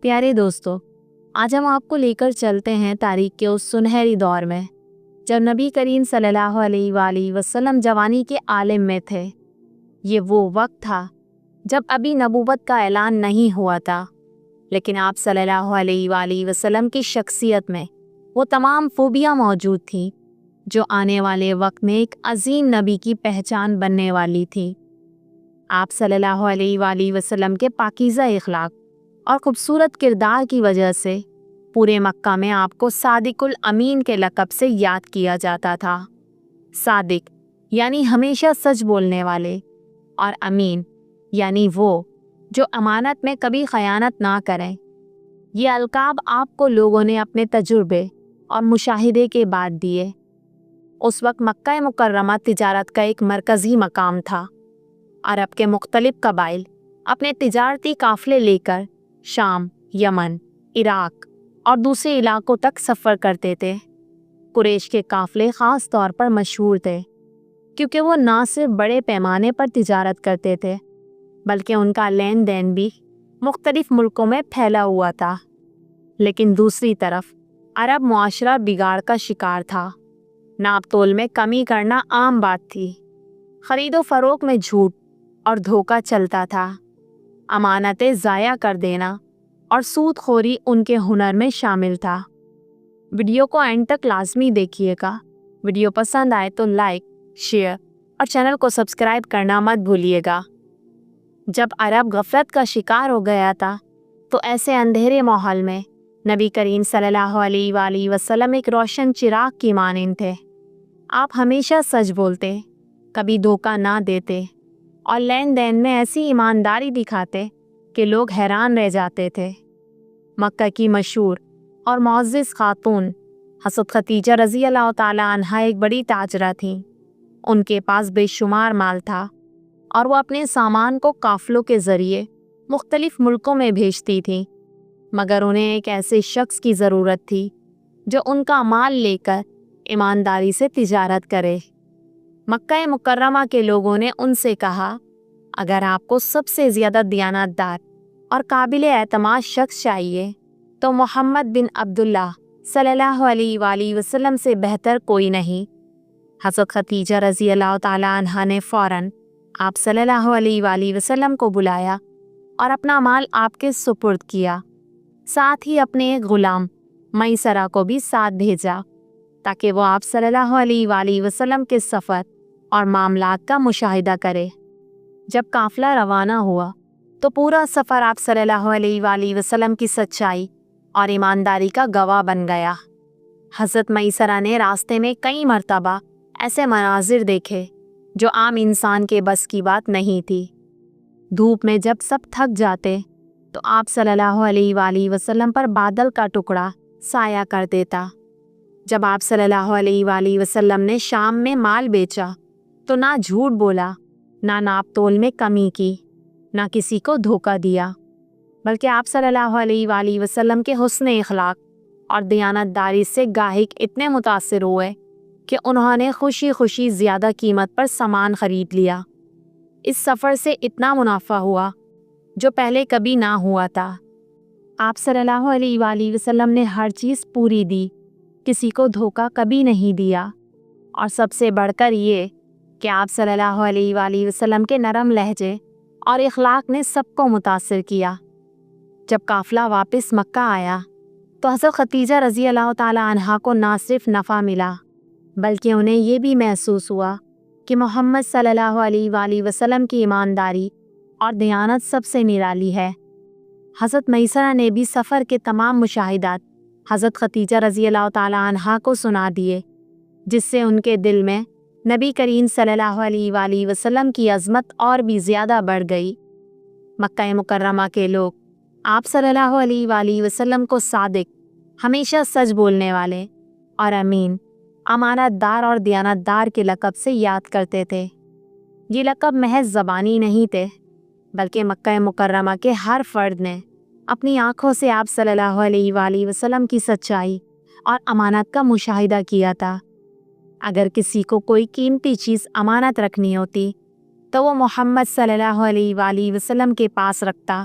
پیارے دوستو، آج ہم آپ کو لے کر چلتے ہیں تاریخ کے اس سنہری دور میں جب نبی کریم صلی اللہ علیہ وآلہ وسلم جوانی کے عالم میں تھے۔ یہ وہ وقت تھا جب ابھی نبوت کا اعلان نہیں ہوا تھا، لیکن آپ صلی اللہ علیہ وآلہ وسلم کی شخصیت میں وہ تمام خوبیاں موجود تھیں جو آنے والے وقت میں ایک عظیم نبی کی پہچان بننے والی تھی۔ آپ صلی اللہ علیہ وآلہ وسلم کے پاکیزہ اخلاق اور خوبصورت کردار کی وجہ سے پورے مکہ میں آپ کو صادق الامین کے لقب سے یاد کیا جاتا تھا۔ صادق یعنی ہمیشہ سچ بولنے والے، اور امین یعنی وہ جو امانت میں کبھی خیانت نہ کریں۔ یہ القاب آپ کو لوگوں نے اپنے تجربے اور مشاہدے کے بعد دیے۔ اس وقت مکہ مکرمہ تجارت کا ایک مرکزی مقام تھا۔ عرب کے مختلف قبائل اپنے تجارتی قافلے لے کر شام، یمن، عراق اور دوسرے علاقوں تک سفر کرتے تھے۔ قریش کے قافلے خاص طور پر مشہور تھے کیونکہ وہ نہ صرف بڑے پیمانے پر تجارت کرتے تھے بلکہ ان کا لین دین بھی مختلف ملکوں میں پھیلا ہوا تھا۔ لیکن دوسری طرف عرب معاشرہ بگاڑ کا شکار تھا۔ ناپ تول میں کمی کرنا عام بات تھی۔ خرید و فروخت میں جھوٹ اور دھوکہ چلتا تھا۔ امانتیں ضائع کر دینا اور سود خوری ان کے ہنر میں شامل تھا۔ ویڈیو کو اینڈ تک لازمی دیکھیے گا۔ ویڈیو پسند آئے تو لائک، شیئر اور چینل کو سبسکرائب کرنا مت بھولیے گا۔ جب عرب غفلت کا شکار ہو گیا تھا تو ایسے اندھیرے ماحول میں نبی کریم صلی اللہ علیہ وآلہ وسلم ایک روشن چراغ کی مانند تھے۔ آپ ہمیشہ سچ بولتے، کبھی دھوکہ نہ دیتے اور لین دین میں ایسی ایمانداری دکھاتے کہ لوگ حیران رہ جاتے تھے۔ مکہ کی مشہور اور معزز خاتون حضرت خدیجہ رضی اللہ تعالی عنہا ایک بڑی تاجرہ تھیں۔ ان کے پاس بے شمار مال تھا اور وہ اپنے سامان کو قافلوں کے ذریعے مختلف ملکوں میں بھیجتی تھیں، مگر انہیں ایک ایسے شخص کی ضرورت تھی جو ان کا مال لے کر ایمانداری سے تجارت کرے۔ مکہ مکرمہ کے لوگوں نے ان سے کہا، اگر آپ کو سب سے زیادہ دیانتدار اور قابل اعتماد شخص چاہیے تو محمد بن عبداللہ صلی اللہ علیہ وآلہ وسلم سے بہتر کوئی نہیں۔ حضرت خدیجہ رضی اللہ تعالی عنہا نے فوراً آپ صلی اللہ علیہ وآلہ وسلم کو بلایا اور اپنا مال آپ کے سپرد کیا۔ ساتھ ہی اپنے ایک غلام میسرہ کو بھی ساتھ بھیجا تاکہ وہ آپ صلی اللہ علیہ وآلہ وسلم کے سفر اور معاملات کا مشاہدہ کرے۔ جب قافلہ روانہ ہوا تو پورا سفر آپ صلی اللہ علیہ وآلہ وسلم کی سچائی اور ایمانداری کا گواہ بن گیا۔ حضرت میسرہ نے راستے میں کئی مرتبہ ایسے مناظر دیکھے جو عام انسان کے بس کی بات نہیں تھی۔ دھوپ میں جب سب تھک جاتے تو آپ صلی اللہ علیہ وآلہ وسلم پر بادل کا ٹکڑا سایہ کر دیتا۔ جب آپ صلی اللہ علیہ وآلہ وسلم نے شام میں مال بیچا تو نہ جھوٹ بولا، نہ ناپ تول میں کمی کی، نہ کسی کو دھوکہ دیا، بلکہ آپ صلی اللہ علیہ وآلہ وسلم کے حسن اخلاق اور دیانتداری سے گاہک اتنے متاثر ہوئے کہ انہوں نے خوشی خوشی زیادہ قیمت پر سامان خرید لیا۔ اس سفر سے اتنا منافع ہوا جو پہلے کبھی نہ ہوا تھا۔ آپ صلی اللہ علیہ وآلہ وسلم نے ہر چیز پوری دی، کسی کو دھوکہ کبھی نہیں دیا، اور سب سے بڑھ کر یہ کہ آپ صلی اللہ علیہ وآلہ وسلم کے نرم لہجے اور اخلاق نے سب کو متاثر کیا۔ جب قافلہ واپس مکہ آیا تو حضرت خدیجہ رضی اللہ تعالی عنہا کو نہ صرف نفع ملا بلکہ انہیں یہ بھی محسوس ہوا کہ محمد صلی اللہ علیہ وآلہ وسلم کی ایمانداری اور دیانت سب سے نرالی ہے۔ حضرت میسرہ نے بھی سفر کے تمام مشاہدات حضرت خدیجہ رضی اللہ تعالی عنہا کو سنا دیے، جس سے ان کے دل میں نبی کریم صلی اللہ علیہ وآلہ وسلم کی عظمت اور بھی زیادہ بڑھ گئی۔ مکہ مکرمہ کے لوگ آپ صلی اللہ علیہ وآلہ وسلم کو صادق، ہمیشہ سچ بولنے والے اور امین، امانت دار اور دیانتدار کے لقب سے یاد کرتے تھے۔ یہ لقب محض زبانی نہیں تھے بلکہ مکہ مکرمہ کے ہر فرد نے اپنی آنکھوں سے آپ صلی اللہ علیہ وآلہ وسلم کی سچائی اور امانت کا مشاہدہ کیا تھا۔ اگر کسی کو کوئی قیمتی چیز امانت رکھنی ہوتی تو وہ محمد صلی اللہ علیہ وآلہ وسلم کے پاس رکھتا،